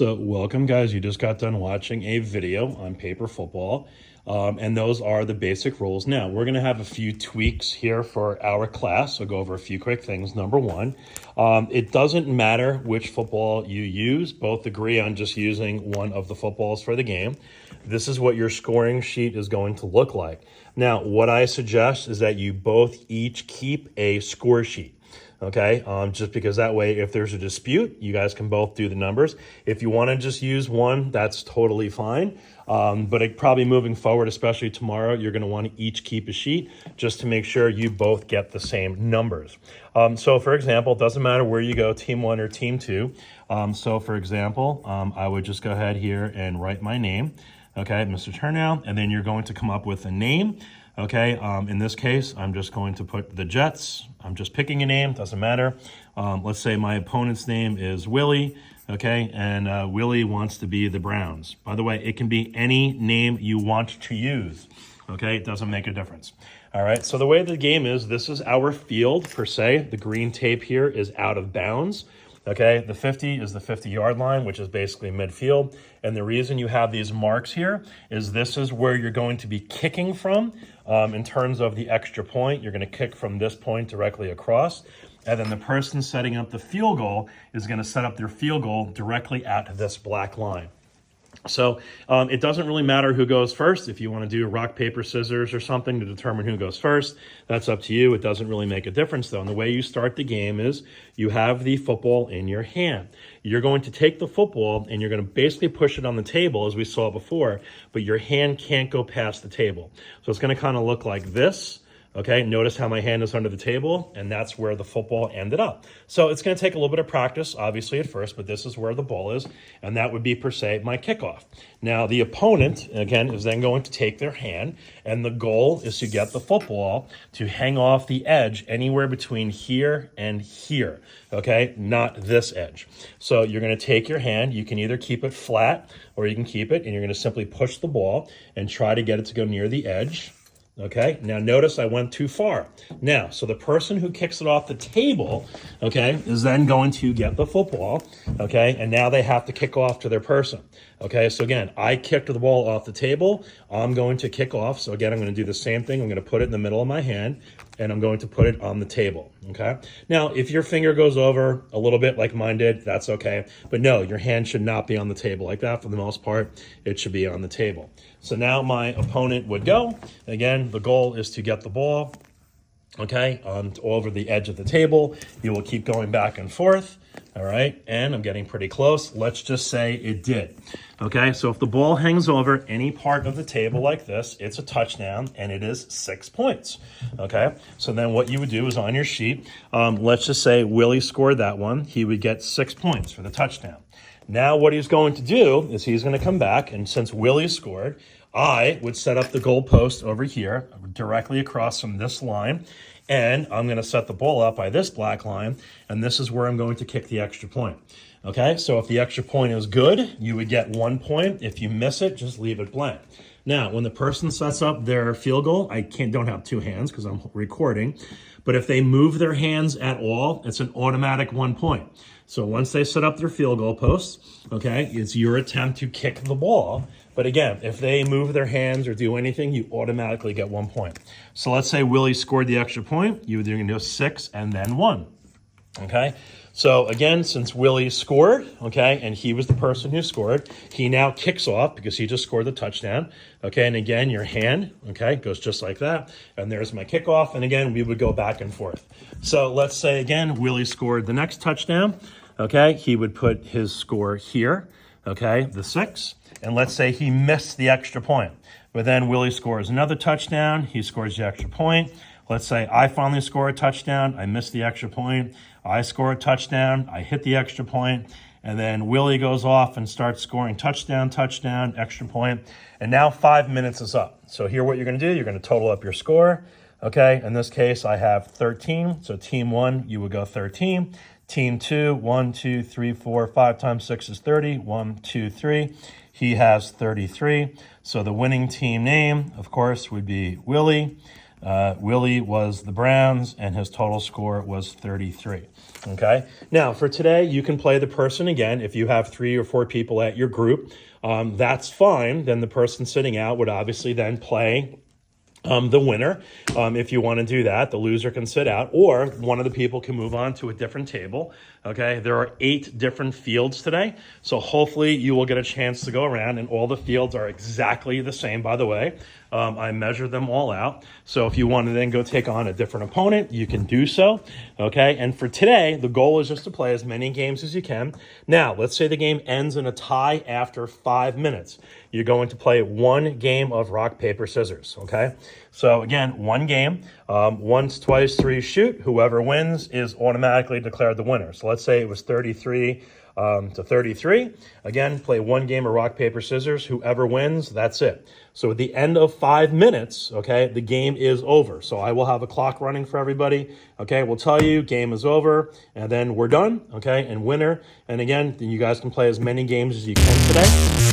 So welcome guys, you just got done watching a video on paper football, and those are the basic rules. Now we're going to have a few tweaks here for our class. I'll go over a few quick things. Number one, it doesn't matter which football you use, both agree on just using one of the footballs for the game. This is what your scoring sheet is going to look like. Now what I suggest is that you both each keep a score sheet. Okay, just because that way, if there's a dispute, you guys can both do the numbers. If you want to just use one, that's totally fine. But probably moving forward, especially tomorrow, you're going to want to each keep a sheet just to make sure you both get the same numbers. So for example, it doesn't matter where you go, team one or team two. So for example, I would just go ahead here and write my name. Okay, Mr. Turnow, and then you're going to come up with a name. Okay, in this case, I'm just going to put the Jets. I'm just picking a name, doesn't matter. Let's say my opponent's name is Willie, okay, and Willie wants to be the Browns. By the way, it can be any name you want to use, okay? It doesn't make a difference. All right, so the way the game is, this is our field per se. The green tape here is out of bounds. Okay, the 50 is the 50-yard line, which is basically midfield. And the reason you have these marks here is this is where you're going to be kicking from in terms of the extra point. You're going to kick from this point directly across. And then the person setting up the field goal is going to set up their field goal directly at this black line. So it doesn't really matter who goes first. If you want to do rock, paper, scissors or something to determine who goes first, that's up to you. It doesn't really make a difference though. And the way you start the game is you have the football in your hand. You're going to take the football and you're going to basically push it on the table as we saw before, but your hand can't go past the table. So it's going to kind of look like this. Okay, notice how my hand is under the table, and that's where the football ended up. So it's going to take a little bit of practice, obviously, at first, but this is where the ball is, and that would be, per se, my kickoff. Now, the opponent, again, is then going to take their hand, and the goal is to get the football to hang off the edge anywhere between here and here, okay, not this edge. So you're going to take your hand. You can either keep it flat, or you can keep it, and you're going to simply push the ball and try to get it to go near the edge. Okay, now notice I went too far. Now, so the person who kicks it off the table, okay, is then going to get the football, okay, and now they have to kick off to their person. Okay, so again, I kicked the ball off the table. I'm going to kick off. So again, I'm going to do the same thing. I'm going to put it in the middle of my hand, and I'm going to put it on the table, okay? Now, if your finger goes over a little bit like mine did, that's okay. But no, your hand should not be on the table like that. For the most part, it should be on the table. So now my opponent would go. Again, the goal is to get the ball, okay, over the edge of the table. You will keep going back and forth, all right? And I'm getting pretty close. Let's just say it did, okay? So if the ball hangs over any part of the table like this, it's a touchdown, and it is 6 points, okay? So then what you would do is on your sheet, let's just say Willie scored that one. He would get 6 points for the touchdown. Now what he's going to do is he's going to come back, and since Willie scored, I would set up the goalpost over here directly across from this line, and I'm going to set the ball up by this black line, and this is where I'm going to kick the extra point. Okay, so if the extra point is good, you would get 1 point. If you miss it, just leave it blank. Now, when the person sets up their field goal, I don't have two hands because I'm recording, but if they move their hands at all, it's an automatic 1 point. So once they set up their field goal posts, okay, it's your attempt to kick the ball. But again, if they move their hands or do anything, you automatically get 1 point. So let's say Willie scored the extra point. You would do 6 and then 1. Okay, so again, since Willie scored, okay, and he was the person who scored, he now kicks off because he just scored the touchdown. Okay, and again, your hand, okay, goes just like that. And there's my kickoff. And again, we would go back and forth. So let's say again, Willie scored the next touchdown. Okay, he would put his score here, okay, the 6. And let's say he missed the extra point. But then Willie scores another touchdown. He scores the extra point. Let's say I finally score a touchdown. I missed the extra point. I score a touchdown. I hit the extra point. And then Willie goes off and starts scoring touchdown, touchdown, extra point. And now 5 minutes is up. So here what you're going to do, you're going to total up your score. Okay, in this case, I have 13. So team 1, you would go 13. Team 2, 1, 2, 3, 4, 5 times 6 is 30. 1, 2, 3. He has 33. So the winning team name, of course, would be Willie. Willie was the Browns, and his total score was 33. Okay. Now, for today, you can play the person again. If you have 3 or 4 people at your group, that's fine. Then the person sitting out would obviously then play the winner. If you want to do that, the loser can sit out, or one of the people can move on to a different table. Okay, there are 8 different fields today, so hopefully you will get a chance to go around, and all the fields are exactly the same, by the way. I measured them all out, so if you want to then go take on a different opponent, you can do so. Okay, and for today, the goal is just to play as many games as you can. Now, let's say the game ends in a tie after 5 minutes. You're going to play 1 game of rock, paper, scissors, okay? So again, 1 game, once, twice, 3, shoot. Whoever wins is automatically declared the winner. So let's say it was 33 to 33. Again, play 1 game of rock, paper, scissors. Whoever wins, that's it. So at the end of 5 minutes, okay, the game is over. So I will have a clock running for everybody. Okay, we'll tell you game is over, and then we're done, okay, and winner. And again, you guys can play as many games as you can today.